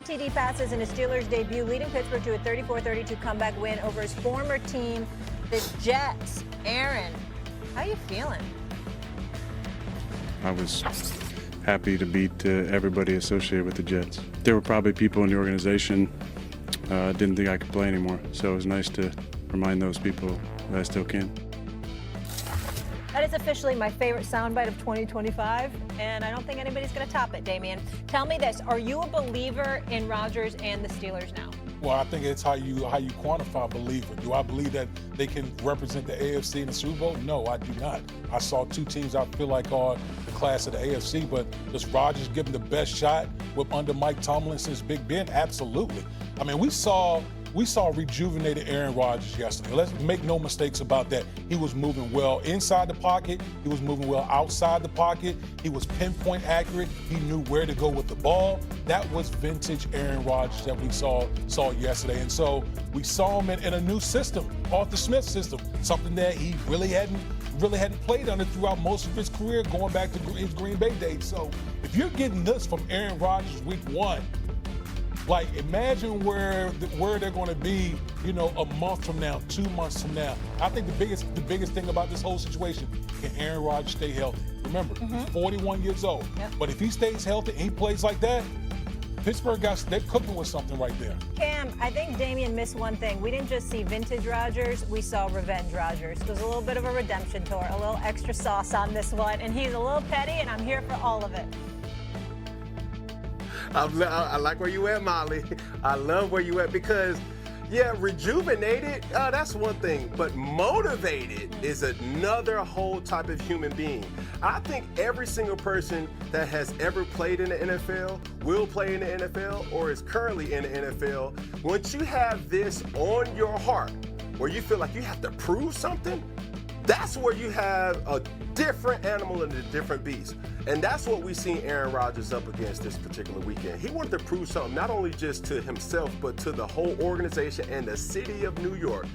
TD passes in his Steelers debut, leading Pittsburgh to a 34-32 comeback win over his former team, the Jets. Aaron, how you feeling? I was happy to beat everybody associated with the Jets. There were probably people in the organization didn't think I could play anymore, so it was nice to remind those people that I still can. That is officially my favorite soundbite of 2025, and I don't think anybody's going to top it, Damian. Tell me this, are you a believer in Rodgers and the Steelers now? Well, I think it's how you quantify believer. Do I believe that they can represent the AFC in the Super Bowl? No, I do not. I saw two teams I feel like are the class of the AFC, but does Rodgers give them the best shot under Mike Tomlin since Big Ben? Absolutely. I mean, we saw rejuvenated Aaron Rodgers yesterday. Let's make no mistakes about that. He was moving well inside the pocket. He was moving well outside the pocket. He was pinpoint accurate. He knew where to go with the ball. That was vintage Aaron Rodgers that we saw yesterday. And so we saw him in a new system, Arthur Smith's system, something that he really hadn't played under throughout most of his career, going back to his Green Bay days. So if you're getting this from Aaron Rodgers week one, like, imagine where they're going to be, a month from now, 2 months from now. I think the biggest thing about this whole situation, can Aaron Rodgers stay healthy? Remember, he's 41 years old. Yep. But if he stays healthy and he plays like that, Pittsburgh they're cooking with something right there. Cam, I think Damian missed one thing. We didn't just see vintage Rodgers, we saw revenge Rodgers. There's a little bit of a redemption tour, a little extra sauce on this one, and he's a little petty, and I'm here for all of it. I like where you at, Molly. I love where you at because, yeah, rejuvenated, that's one thing, but motivated is another whole type of human being. I think every single person that has ever played in the NFL, will play in the NFL, or is currently in the NFL, once you have this on your heart, where you feel like you have to prove something, that's where you have a different animal and a different beast. And that's what we seen Aaron Rodgers up against this particular weekend. He wanted to prove something, not only just to himself, but to the whole organization and the city of New York.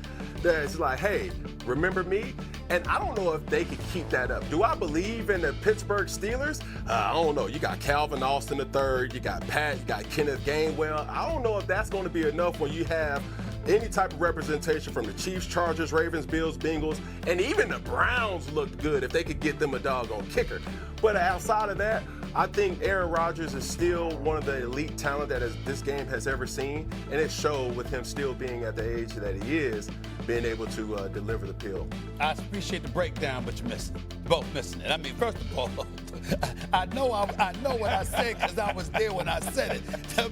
That's like, hey, remember me? And I don't know if they could keep that up. Do I believe in the Pittsburgh Steelers? I don't know. You got Calvin Austin III, you got Pat, you got Kenneth Gainwell. I don't know if that's going to be enough when you have any type of representation from the Chiefs, Chargers, Ravens, Bills, Bengals, and even the Browns looked good if they could get them a doggone kicker. But outside of that, I think Aaron Rodgers is still one of the elite talent that this game has ever seen, and it showed with him still being at the age that he is, being able to deliver the pill. I appreciate the breakdown, but you're missing it. You're both missing it. I mean, first of all, I know what I said because I was there when I said it. The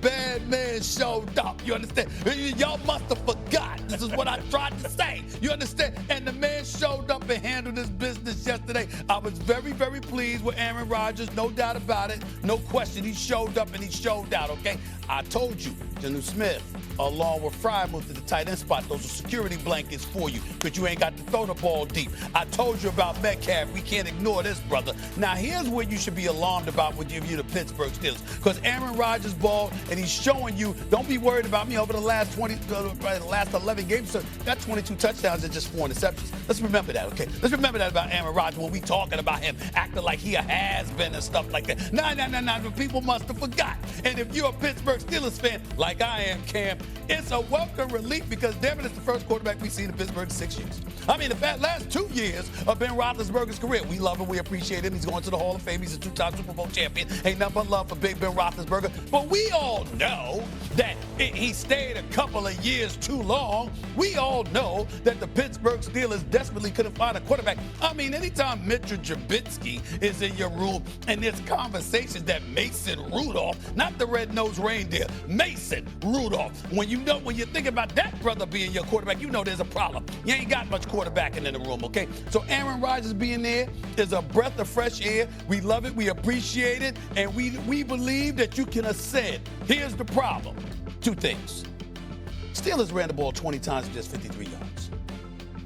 bad man showed up. You understand? Y'all must have forgot. This is what I tried to say. You understand? And the man showed up and handled his business yesterday. I was very, very pleased with Aaron Rodgers. No doubt about it. No question. He showed up and he showed out, okay? I told you, Geno Smith, along with Fry, moved to the tight end spot. Those are security blankets for you because you ain't got to throw the ball deep. I told you about Metcalf. We can't ignore this, brother. Now, here's what you should be alarmed about when you're the Pittsburgh Steelers, because Aaron Rodgers balled, and he's showing you, don't be worried about me over the last 11 games. So got 22 touchdowns and just 4 interceptions. Let's remember that, okay? Let's remember that about Aaron Rodgers when we talking about him acting like he a has-been and stuff like that. Nah. The people must have forgot. And if you're a Pittsburgh Steelers fan, like I am, Cam, it's a welcome relief because, damn it, it's the first quarterback we've seen in Pittsburgh in 6 years. I mean, the last 2 years of Ben Roethlisberger's career, we love him, we appreciate him. He's going to the Hall of Fame. He's a 2-time Super Bowl champion. Ain't nothing but love for Big Ben Roethlisberger. But we all know that he stayed a couple of years too long. We all know that the Pittsburgh Steelers desperately couldn't find a quarterback. I mean, anytime Mitchell Trubisky is in your room and there's conversations that Mason Rudolph, not the red-nosed reindeer, Mason Rudolph, when you think about that brother being your quarterback, you know there's a problem. You ain't got much quarterbacking in the room, okay? So Aaron Rodgers being there is a breath of fresh air. We love it, we appreciate it, and we believe that you can ascend. Here's the problem. 2 things. Steelers ran the ball 20 times for just 53 yards.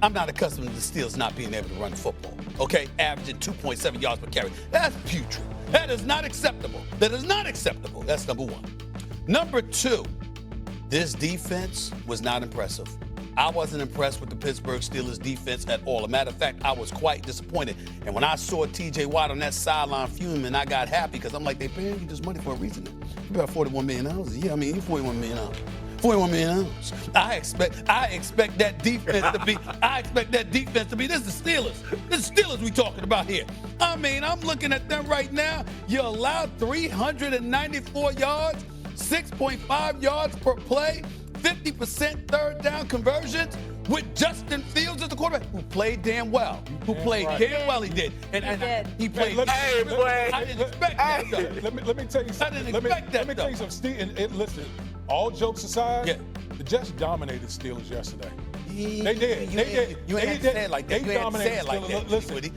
I'm not accustomed to the Steelers not being able to run the football, okay? Averaging 2.7 yards per carry. That's putrid. That is not acceptable. That is not acceptable. That's number one. Number 2, this defense was not impressive. I wasn't impressed with the Pittsburgh Steelers defense at all. As a matter of fact, I was quite disappointed. And when I saw T.J. Watt on that sideline fuming, I got happy because I'm like, they paying you this money for a reason. You got $41 million. Yeah, I mean, you $41 million. $41 million. I expect that defense to be. This is the Steelers. This is the Steelers we talking about here. I mean, I'm looking at them right now. You allowed 394 yards, 6.5 yards per play, 50% third down conversions with Justin Fields as the quarterback, who played damn well. He did. And he played. Hey, boy. I didn't expect that. Let me tell you something. I didn't expect that. Let me tell you something, Steve. And listen, all jokes aside, the Jets dominated Steelers yesterday. They did. You ain't say it like that. They dominated Steelers. Listen,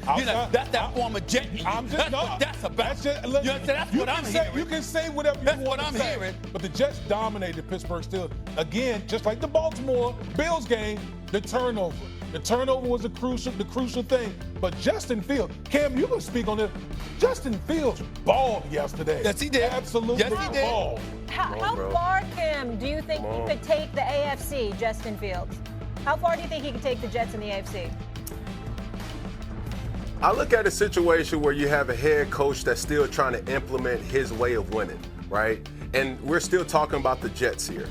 that's that former Jet. That's what that's about. That's what I'm hearing. You can say whatever you want to say. That's what I'm hearing. But the Jets dominated Pittsburgh Steelers. Again, just like the Baltimore Bills game, the turnover. The turnover was the crucial thing. But Justin Fields, Cam, you can speak on this. Justin Fields balled yesterday. Yes, he did. Absolutely balled. How far, Cam, do you think he could take the AFC, Justin Fields? How far do you think he could take the Jets in the AFC? I look at a situation where you have a head coach that's still trying to implement his way of winning, right? And we're still talking about the Jets here.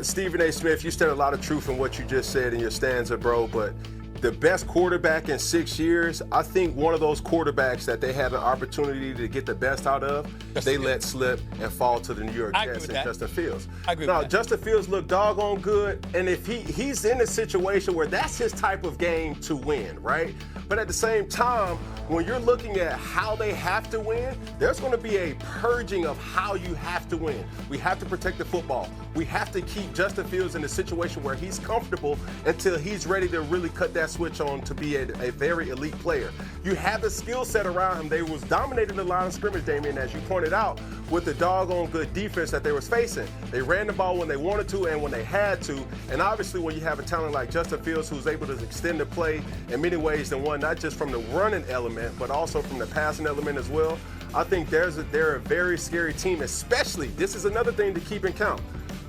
Stephen A. Smith, you said a lot of truth in what you just said in your stanza, bro, but the best quarterback in 6 years, I think one of those quarterbacks that they had an opportunity to get the best out of, they let slip and fall to the New York Jets and Justin Fields. I agree with that. Justin Fields looked doggone good, and if he's in a situation where that's his type of game to win, right? But at the same time, when you're looking at how they have to win, there's going to be a purging of how you have to win. We have to protect the football. We have to keep Justin Fields in a situation where he's comfortable until he's ready to really cut that switch on to be a very elite player. You have the skill set around him. They was dominating the line of scrimmage, Damian, as you pointed out, with the doggone good defense that they was facing. They ran the ball when they wanted to and when they had to. And obviously when you have a talent like Justin Fields who's able to extend the play in many ways than one, not just from the running element, but also from the passing element as well, I think they're a very scary team, especially, this is another thing to keep in count.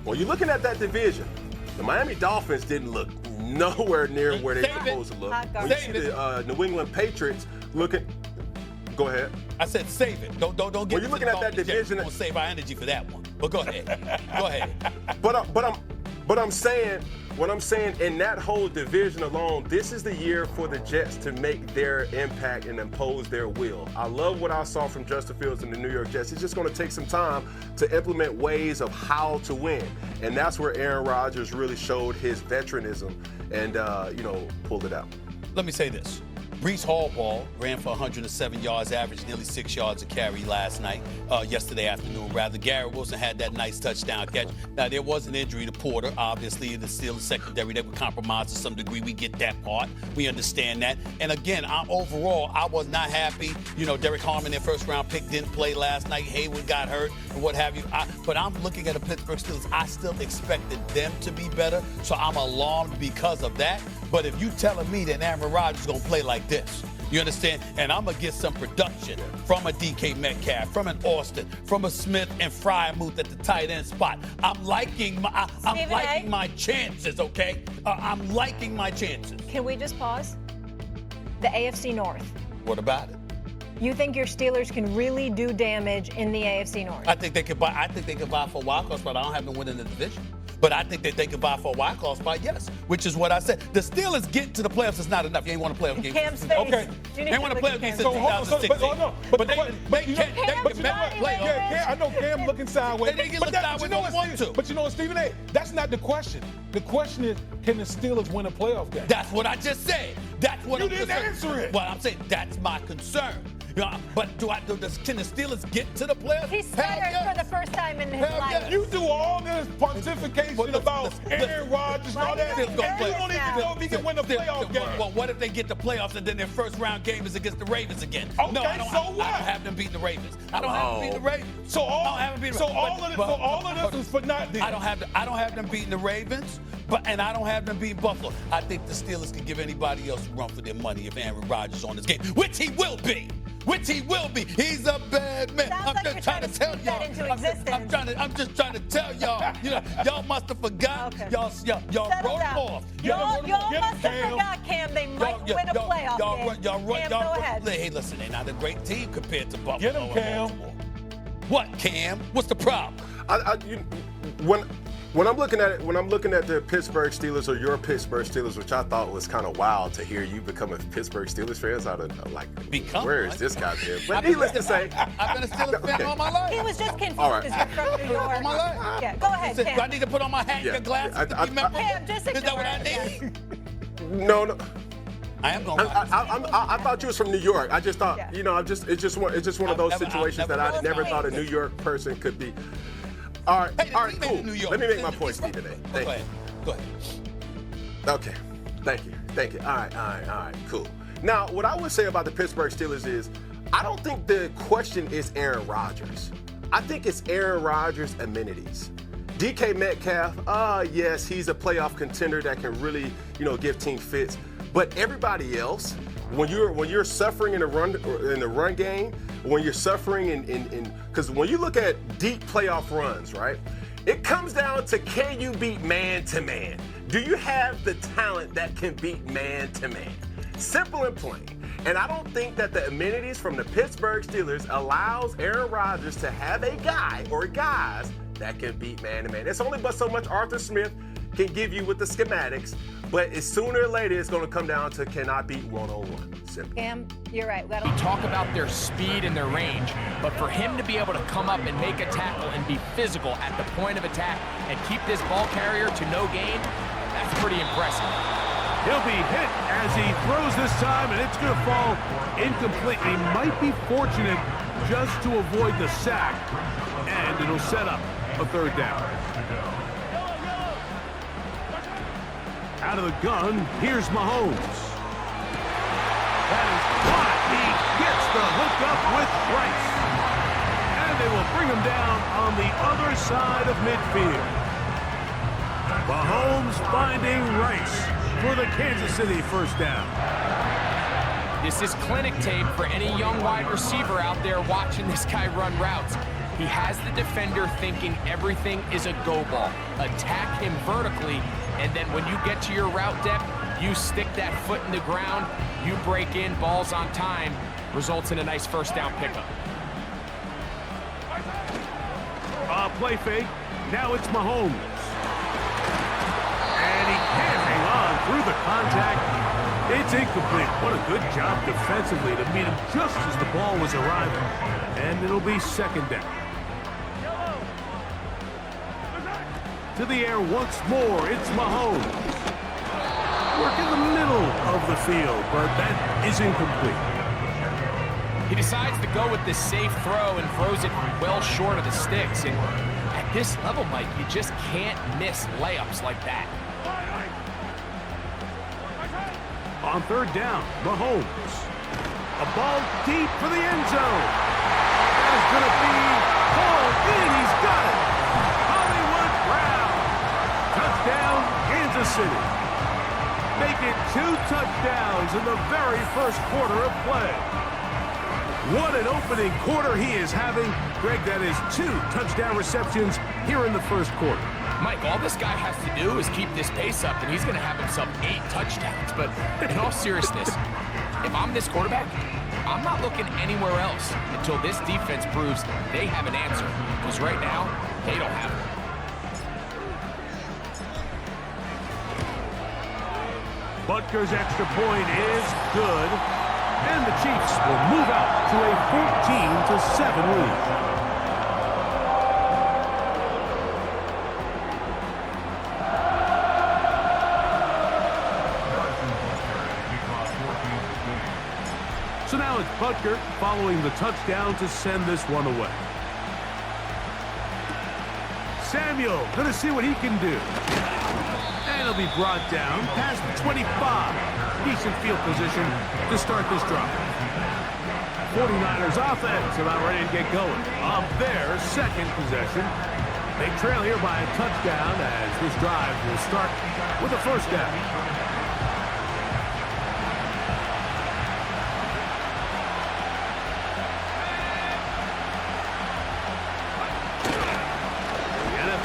When you're looking at that division, the Miami Dolphins didn't look nowhere near where they were supposed to look. When you see the New England Patriots looking, go ahead. I said save it. Don't get. When you're looking at that division, don't save our energy for that one. But go ahead. Go ahead. But I'm saying, what I'm saying, in that whole division alone, this is the year for the Jets to make their impact and impose their will. I love what I saw from Justin Fields and the New York Jets. It's just going to take some time to implement ways of how to win. And that's where Aaron Rodgers really showed his veteranism and, pulled it out. Let me say this. Breece Hall ran for 107 yards, averaged nearly 6 yards a carry yesterday afternoon. Garrett Wilson had that nice touchdown catch. Now, there was an injury to Porter. Obviously, the Steelers secondary, they were compromised to some degree. We get that part. We understand that. And again, overall, I was not happy. Derek Harmon, their first-round pick, didn't play last night. Hayward got hurt and what have you. But I'm looking at the Pittsburgh Steelers. I still expected them to be better, so I'm alarmed because of that. But if you telling me that Aaron Rodgers is going to play like this, you understand? And I'm going to get some production from a DK Metcalf, from an Austin, from a Smith and Freiermuth at the tight end spot. I'm liking my chances, okay? I'm liking my chances. Can we just pause? The AFC North. What about it? You think your Steelers can really do damage in the AFC North? I think they could buy for a wild card spot. I don't have them winning the division. But I think that they could buy for a wild card spot, yes, which is what I said. The Steelers getting to the playoffs is not enough. You ain't won a playoff game. Cam's face. Okay. They ain't won a playoff game since 2016. But I know Cam looking sideways. They can look sideways when they want to. But Stephen A., that's not the question. The question is, can the Steelers win a playoff game? That's what I just said. That's what you didn't answer it. Well, I'm saying that's my concern. But can the Steelers get to the playoffs? He's stuttered for the first time in his life. Yeah. You do all this pontification about Aaron Rodgers and all that. And you don't even know if he can win a playoff game. Well, what if they get the playoffs and then their first round game is against the Ravens again? Okay, no, I don't have them beating the Ravens. I don't have them beating the Ravens. So all of this is for nothing. I don't have them beating the Ravens, and I don't have them beating Buffalo. I think the Steelers can give anybody else a run for their money if Aaron Rodgers on this game, which he will be. which he will be. He's a bad man. Sounds I'm like just you're trying to tell speak y'all. that into existence. I'm just trying to tell y'all. Y'all must have forgot. Okay. Y'all Settle wrote down. him off. Y'all must have forgot, Cam. They might win a playoff game. Cam, go ahead. Hey, listen, they're not a great team compared to Buffalo. Get him, and Cam. Baltimore. What, Cam? What's the problem? When I'm looking at the Pittsburgh Steelers or your Pittsburgh Steelers, which I thought was kind of wild to hear you become a Pittsburgh Steelers fan. I don't like. Where is this guy been? But needless to say, I've been a Steelers fan all my life. He was just confused All right. because you're from New York. All my life. Yeah, go ahead, Do I Cam. need to put on my hat and Yeah. your glasses Yeah, to be memorable? Cam, just Is that ignore what I it. need? no. I am going. I thought you was from New York. I just thought, Yeah. it's just one of those situations that I never thought a New York person could be. All right, cool. Let me make my point, Steve, today. Thank you. Go ahead. Okay, thank you. All right, cool. Now, what I would say about the Pittsburgh Steelers is, I don't think the question is Aaron Rodgers. I think it's Aaron Rodgers' amenities. DK Metcalf, yes, he's a playoff contender that can really, give team fits. But everybody else, when you're suffering in the run game, when you're suffering in because when you look at deep playoff runs, right, it comes down to, can you beat man to man? Do you have the talent that can beat man to man? Simple and plain. And I don't think that the amenities from the Pittsburgh Steelers allows Aaron Rodgers to have a guy or guys that can beat man to man. It's only but so much Arthur Smith can give you with the schematics, but sooner or later it's going to come down to, can I beat one-on-one? Simple. Cam, you're right. We talk about their speed and their range, but for him to be able to come up and make a tackle and be physical at the point of attack and keep this ball carrier to no gain, that's pretty impressive. He'll be hit as he throws this time, and it's going to fall incomplete. He might be fortunate just to avoid the sack, and it'll set up a third down. Out of the gun, here's Mahomes. That is caught. He gets the hookup with Rice. And they will bring him down on the other side of midfield. Mahomes finding Rice for the Kansas City first down. This is clinic tape for any young wide receiver out there watching this guy run routes. He has the defender thinking everything is a go ball. Attack him vertically, and then when you get to your route depth, you stick that foot in the ground, you break in, balls on time, results in a nice first down pickup. Play fake. Now it's Mahomes. And he can't hang on through the contact. It's incomplete. What a good job defensively to meet him just as the ball was arriving. And it'll be second down. To the air once more, it's Mahomes. Work in the middle of the field, but that is incomplete. He decides to go with this safe throw and throws it well short of the sticks. And at this level, Mike, you just can't miss layups like that. On third down, Mahomes. A ball deep for the end zone. That is going to be hauled in. He's got it. Hollywood Brown. Touchdown, Kansas City. Make it 2 touchdowns in the very first quarter of play. What an opening quarter he is having. Greg, that is 2 touchdown receptions here in the first quarter. Mike, all this guy has to do is keep this pace up, and he's going to have himself 8 touchdowns. But in all seriousness, if I'm this quarterback, I'm not looking anywhere else until this defense proves they have an answer. Because right now, they don't have it. Butker's extra point is good. And the Chiefs will move out to a 14-7 lead. So now it's Butker following the touchdown to send this one away. Samuel going to see what he can do. And he'll be brought down past the 25. Decent field position to start this drive. 49ers offense about ready to get going on their second possession. They trail here by a touchdown as this drive will start with a first down.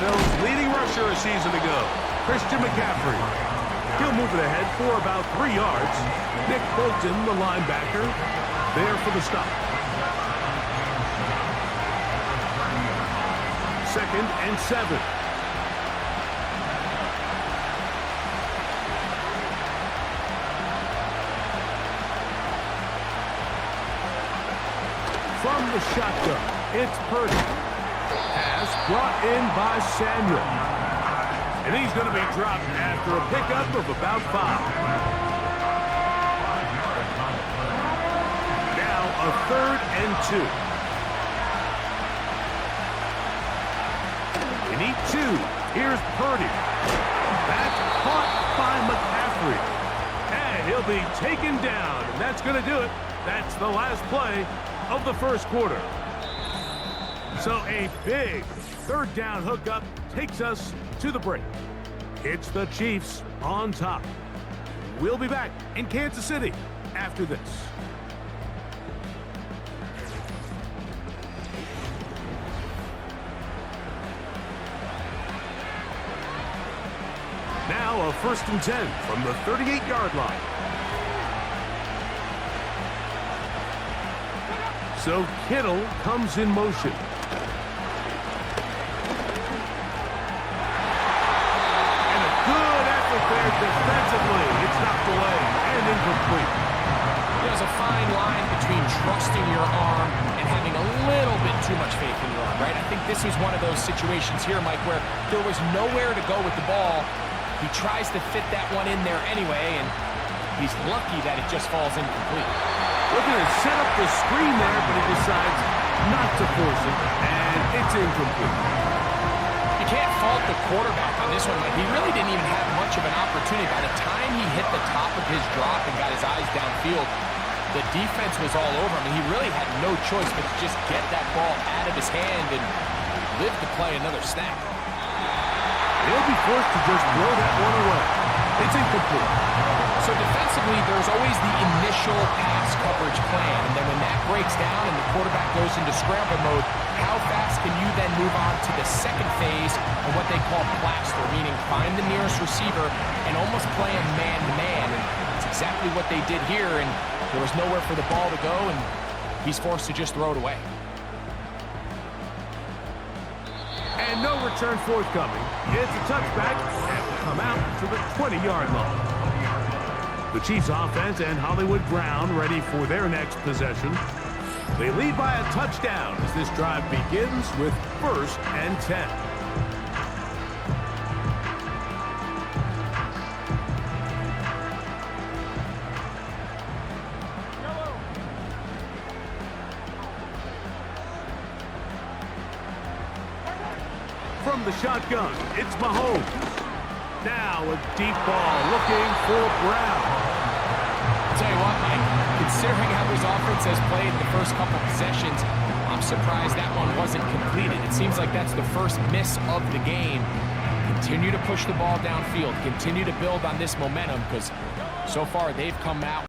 NFL's leading rusher a season ago, Christian McCaffrey. He'll move it ahead for about 3 yards. Nick Bolton, the linebacker, there for the stop. 2nd and 7. From the shotgun, it's Purdy. Pass brought in by Samuel. And he's going to be dropped after a pickup of about 5. Now a 3rd and 2. They need 2. Here's Purdy. That's caught by McCaffrey. And he'll be taken down. And that's going to do it. That's the last play of the first quarter. So a big 3rd down hookup takes us to the break. It's the Chiefs on top. We'll be back in Kansas City after this. Now a 1st and 10 from the 38-yard line. So Kittle comes in motion. And a good effort there defensively. It's knocked away and incomplete. There's a fine line between trusting your arm and having a little bit too much faith in your arm, right? I think this was one of those situations here, Mike, where there was nowhere to go with the ball. He tries to fit that one in there anyway, and he's lucky that it just falls incomplete. Looking to set up the screen there, but he decides not to force it, and it's incomplete. You can't fault the quarterback on this one, Mike. He really didn't even have much of an opportunity. By the time he hit the top of his drop and got his eyes downfield, the defense was all over him, and he really had no choice but to just get that ball out of his hand and live to play another snap. He'll be forced to just throw that one away. It's incomplete. So defensively, there's always the initial pass coverage plan, and then when that breaks down and the quarterback goes into scramble mode, how fast can you then move on to the second phase of what they call plaster, meaning find the nearest receiver and almost play him man-to-man, and it's exactly what they did here, and there was nowhere for the ball to go, and he's forced to just throw it away. And no return forthcoming. It's a touchback and will come out to the 20-yard line. The Chiefs offense and Hollywood Brown ready for their next possession. They lead by a touchdown as this drive begins with 1st and 10. From the shotgun, it's Mahomes. Now a deep ball looking for Brown. I'll tell you what, Mike, considering how his offense has played the first couple possessions, I'm surprised that one wasn't completed. It seems like that's the first miss of the game. Continue to push the ball downfield. Continue to build on this momentum because so far they've come out